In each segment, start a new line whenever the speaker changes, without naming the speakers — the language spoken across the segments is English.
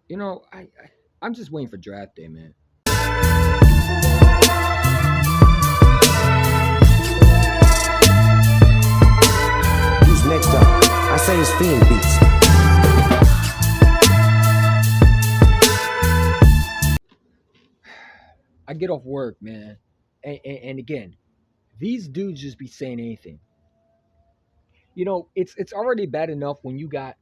You know, I'm just waiting for draft day, man.
Who's next up? I say it's Fiend Beats.
I get off work, man, and again, these dudes just be saying anything. You know, it's already bad enough when you got,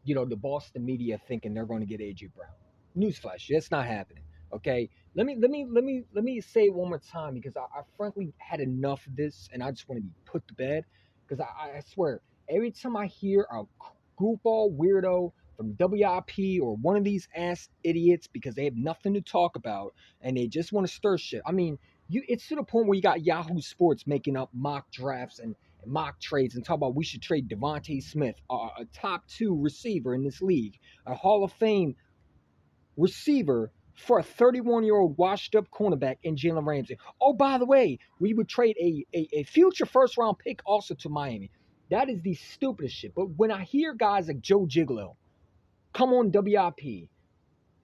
the Boston media thinking they're going to get AJ Brown. Newsflash, that's not happening. Okay, let me say it one more time because I frankly had enough of this, and I just want to be put to bed because I swear every time I hear a goofball weirdo from WIP or one of these ass idiots because they have nothing to talk about and they just want to stir shit. I mean, it's to the point where you got Yahoo Sports making up mock drafts and mock trades and talk about we should trade Devontae Smith, a top two receiver in this league, a Hall of Fame receiver for a 31-year-old washed up cornerback in Jalen Ramsey. Oh, by the way, we would trade a future first round pick also to Miami. That is the stupidest shit. But when I hear guys like Joe Gigolo come on WIP,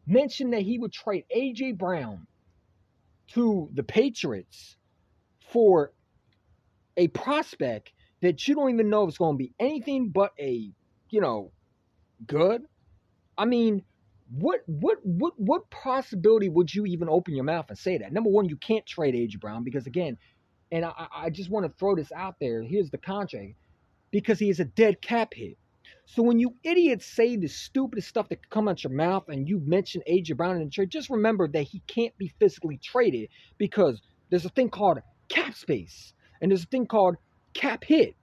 mention that he would trade A.J. Brown to the Patriots for a prospect that you don't even know if it's going to be anything but you know, good. I mean, what possibility would you even open your mouth and say that? Number one, you can't trade AJ Brown because again, and I just want to throw this out there. Here's the contract because he is a dead cap hit. So when you idiots say the stupidest stuff that come out your mouth and you mention AJ Brown in the trade, just remember that he can't be physically traded because there's a thing called cap space and there's a thing called cap hit.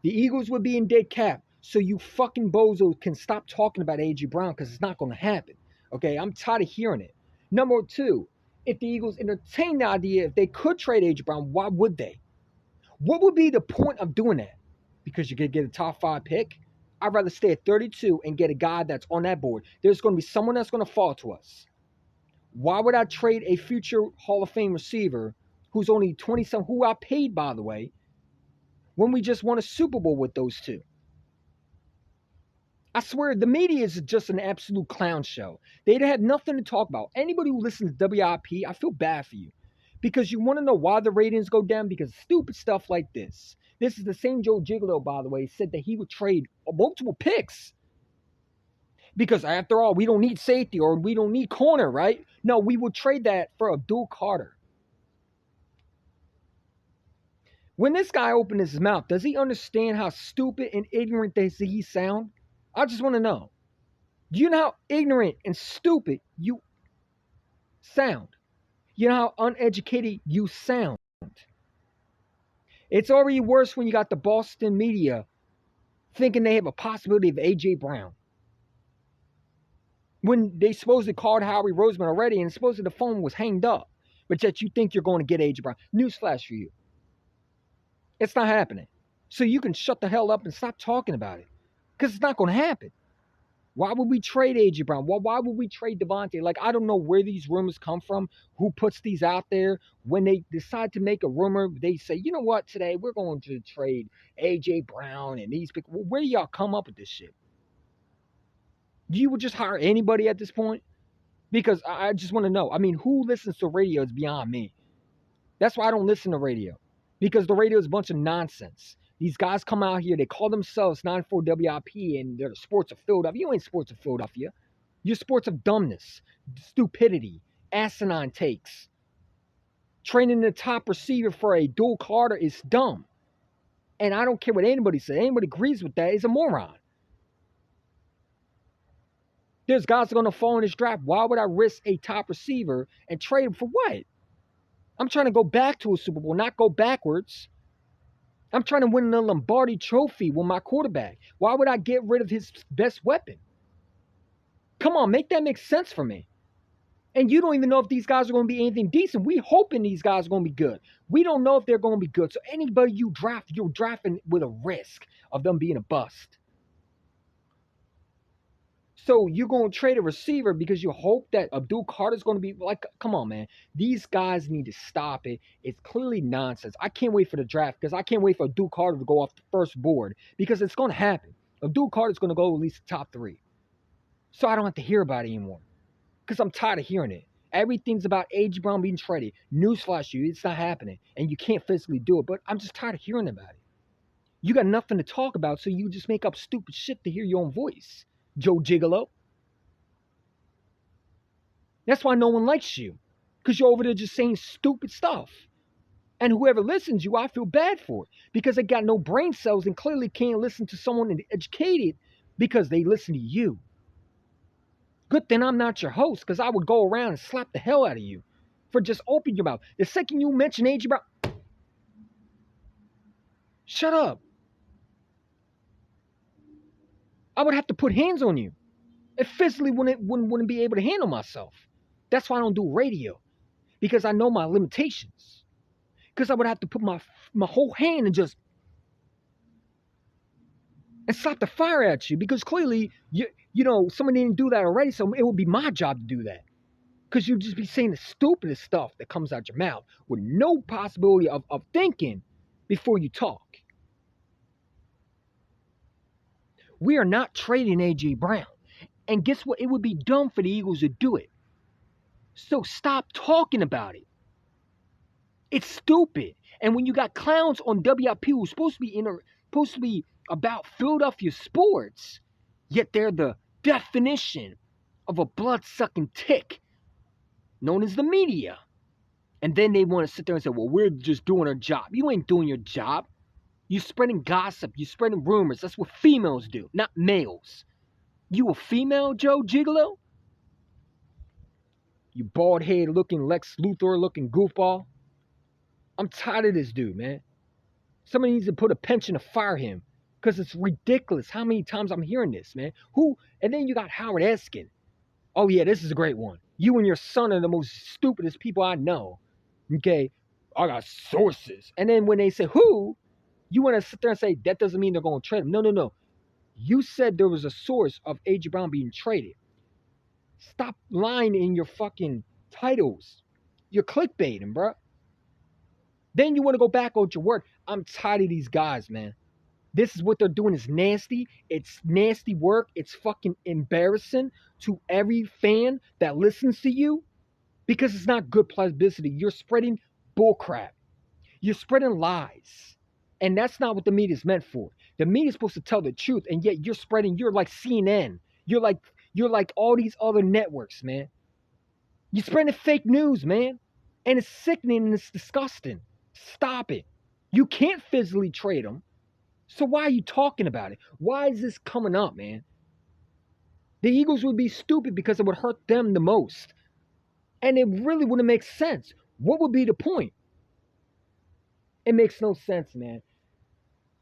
The Eagles would be in dead cap. So you fucking bozos can stop talking about AJ Brown because it's not going to happen. Okay, I'm tired of hearing it. Number two, if the Eagles entertain the idea, if they could trade AJ Brown, why would they? What would be the point of doing that? Because you could get a top five pick? I'd rather stay at 32 and get a guy that's on that board. There's going to be someone that's going to fall to us. Why would I trade a future Hall of Fame receiver who's only 20 something, who I paid, by the way, when we just won a Super Bowl with those two? I swear the media is just an absolute clown show. They have nothing to talk about. Anybody who listens to WIP, I feel bad for you. Because you want to know why the ratings go down? Because stupid stuff like this. This is the same Joe Gigolo, by the way, said that he would trade multiple picks. Because after all, we don't need safety or we don't need corner, right? No, we would trade that for Abdul Carter. When this guy opened his mouth, does he understand how stupid and ignorant he sound? I just want to know. Do you know how ignorant and stupid you sound? You know how uneducated you sound? It's already worse when you got the Boston media thinking they have a possibility of A.J. Brown. When they supposedly called Howie Roseman already and supposedly the phone was hanged up, but yet you think you're going to get A.J. Brown. Newsflash for you. It's not happening. So you can shut the hell up and stop talking about it. Because it's not going to happen. Why would we trade A.J. Brown? Why would we trade Devontae? Like, I don't know where these rumors come from, who puts these out there. When they decide to make a rumor, they say, you know what, today we're going to trade A.J. Brown and these people. Where do y'all come up with this shit? You would just hire anybody at this point? Because I just want to know. I mean, who listens to radio is beyond me. That's why I don't listen to radio. Because the radio is a bunch of nonsense. These guys come out here, they call themselves 94 WIP, and they're the sports of Philadelphia. You ain't sports of Philadelphia. You're sports of dumbness, stupidity, asinine takes. Training the top receiver for a dual Carter is dumb. And I don't care what anybody says. Anybody agrees with that is a moron. There's guys that are going to fall in this draft. Why would I risk a top receiver and trade him for what? I'm trying to go back to a Super Bowl, not go backwards. I'm trying to win the Lombardi trophy with my quarterback. Why would I get rid of his best weapon? Come on, make that make sense for me. And you don't even know if these guys are going to be anything decent. We hoping these guys are going to be good. We don't know if they're going to be good. So anybody you draft, you're drafting with a risk of them being a bust. So you're going to trade a receiver because you hope that Abdul Carter is going to be like, come on, man. These guys need to stop it. It's clearly nonsense. I can't wait for the draft because I can't wait for Abdul Carter to go off the first board because it's going to happen. Abdul Carter is going to go at least top 3. so I don't have to hear about it anymore. Because I'm tired of hearing it. Everything's about A.J. Brown being traded. Newsflash you, it's not happening. And you can't physically do it. But I'm just tired of hearing about it. You got nothing to talk about, so you just make up stupid shit to hear your own voice. Joe Gigolo. That's why no one likes you. Because you're over there just saying stupid stuff. And whoever listens to you, I feel bad for it. Because they got no brain cells and clearly can't listen to someone educated because they listen to you. Good thing I'm not your host, because I would go around and slap the hell out of you for just opening your mouth. The second you mention A.J. Brown, shut up. I would have to put hands on you. I physically wouldn't be able to handle myself. That's why I don't do radio, because I know my limitations. Because I would have to put my whole hand and just slap the fire at you, because clearly you know someone didn't do that already, so it would be my job to do that. Because you'd just be saying the stupidest stuff that comes out your mouth with no possibility of thinking before you talk. We are not trading A.J. Brown. And guess what? It would be dumb for the Eagles to do it. So stop talking about it. It's stupid. And when you got clowns on WIP who's supposed to be about Philadelphia sports, yet they're the definition of a blood-sucking tick known as the media. And then they want to sit there and say, well, we're just doing our job. You ain't doing your job. You're spreading gossip. You're spreading rumors. That's what females do, not males. You a female, Joe Gigolo? You bald-head looking Lex Luthor looking goofball? I'm tired of this dude, man. Somebody needs to put a pension to fire him. Because it's ridiculous how many times I'm hearing this, man. And then you got Howard Eskin. Oh, yeah, this is a great one. You and your son are the most stupidest people I know. Okay? I got sources. And then when they say, who? You want to sit there and say, that doesn't mean they're going to trade him. No. You said there was a source of A.J. Brown being traded. Stop lying in your fucking titles. You're clickbaiting, bro. Then you want to go back on your word. I'm tired of these guys, man. This is what they're doing is nasty. It's nasty work. It's fucking embarrassing to every fan that listens to you because it's not good publicity. You're spreading bullcrap. You're spreading lies. And that's not what the media is meant for. The media is supposed to tell the truth, and yet you're like CNN. You're like all these other networks, man. You're spreading fake news, man. And it's sickening and it's disgusting. Stop it. You can't physically trade them. So why are you talking about it? Why is this coming up, man? The Eagles would be stupid because it would hurt them the most. And it really wouldn't make sense. What would be the point? It makes no sense, man.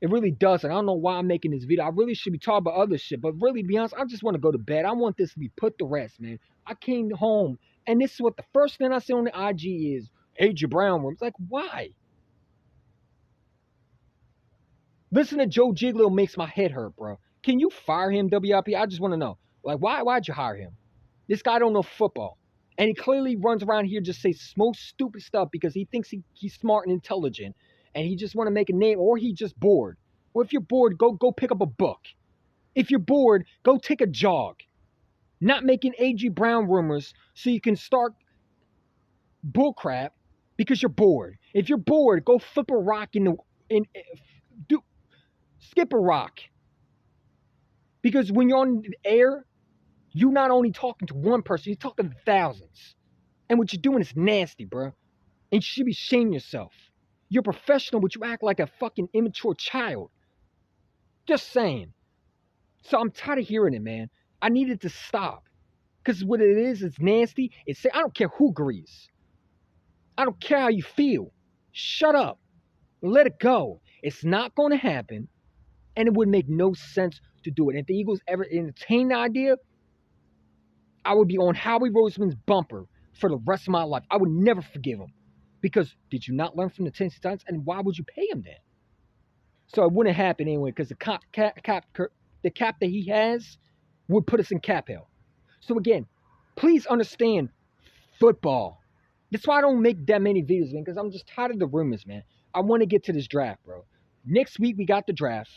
It really doesn't. I don't know why I'm making this video. I really should be talking about other shit. But really, to be honest, I just want to go to bed. I want this to be put to rest, man. I came home, and this is what the first thing I see on the IG is A.J. Brown room. It's like, why? Listen to Joe Gigolo makes my head hurt, bro. Can you fire him, WIP? I just want to know. Like, why'd you hire him? This guy don't know football. And he clearly runs around here just say most stupid stuff because he thinks he's smart and intelligent. And he just want to make a name, or he's just bored. Well, if you're bored, go pick up a book. If you're bored, go take a jog. Not making A.J. Brown rumors so you can start bullcrap because you're bored. If you're bored, go flip a rock skip a rock. Because when you're on the air, you're not only talking to one person, you're talking to thousands. And what you're doing is nasty, bro. And you should be shaming yourself. You're professional, but you act like a fucking immature child. Just saying. So I'm tired of hearing it, man. I need it to stop. Because what it is, it's nasty. I don't care who agrees. I don't care how you feel. Shut up. Let it go. It's not going to happen. And it would make no sense to do it. And if the Eagles ever entertain the idea, I would be on Howie Roseman's bumper for the rest of my life. I would never forgive him. Because did you not learn from the Tennessee Titans? And why would you pay him then? So it wouldn't happen anyway, because the cap that he has would put us in cap hell. So again, please understand football. That's why I don't make that many videos, man, because I'm just tired of the rumors, man. I want to get to this draft, bro. Next week, we got the draft.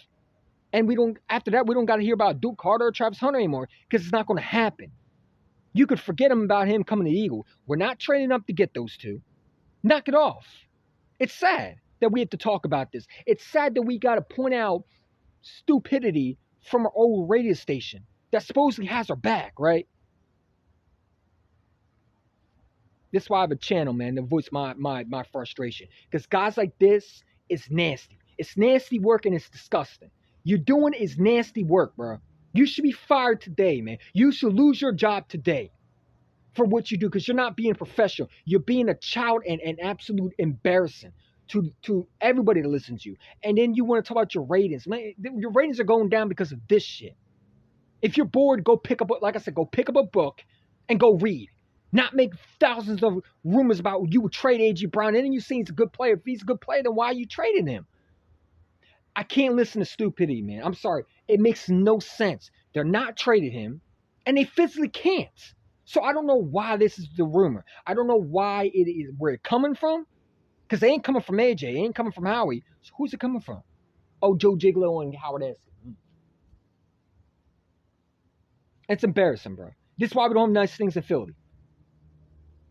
And we don't, after that, we don't got to hear about Duke Carter or Travis Hunter anymore because it's not going to happen. You could forget about him coming to the Eagle. We're not training up to get those two. Knock it off. It's sad that we have to talk about this. It's sad that we got to point out stupidity from our old radio station that supposedly has our back, right? This is why I have a channel, man, to voice my frustration. Because guys like this is nasty. It's nasty work and it's disgusting. You're doing is nasty work, bro. You should be fired today, man. You should lose your job today for what you do because you're not being professional. You're being a child and an absolute embarrassing to everybody that listens to you. And then you want to talk about your ratings. Man, your ratings are going down because of this shit. If you're bored, go pick up, like I said, go pick up a book and go read. Not make thousands of rumors about you would trade A.J. Brown. And then you say he's a good player. If he's a good player, then why are you trading him? I can't listen to stupidity, man. I'm sorry. It makes no sense. They're not trading him, and they physically can't. So I don't know why this is the rumor. I don't know why it is, where it's coming from, because they ain't coming from AJ. It ain't coming from Howie. So who's it coming from? Oh, Joe Gigolo and Howard Eskin. It's embarrassing, bro. This is why we don't have nice things in Philly.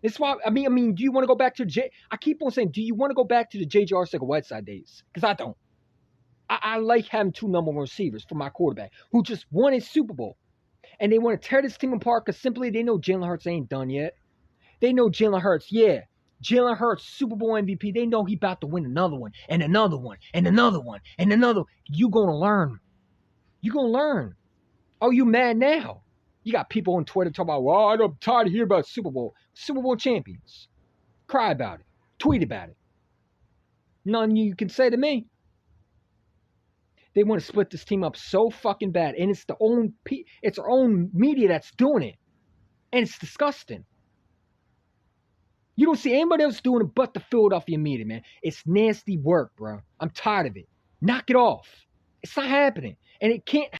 This is why, I mean, do you want to go back to I keep on saying, do you want to go back to the J.J. Arcega-Whiteside days? Because I don't. I like having two number one receivers for my quarterback who just won a Super Bowl. And they want to tear this team apart because simply they know Jalen Hurts ain't done yet. They know Jalen Hurts, yeah. Jalen Hurts, Super Bowl MVP. They know he about to win another one, and another one, and another one, and another. You going to learn. You going to learn. Oh, you mad now? You got people on Twitter talking about, well, I'm tired of hearing about Super Bowl. Super Bowl champions. Cry about it. Tweet about it. None you can say to me. They want to split this team up so fucking bad. And it's our own media that's doing it. And it's disgusting. You don't see anybody else doing it but the Philadelphia media, man. It's nasty work, bro. I'm tired of it. Knock it off. It's not happening. And it can't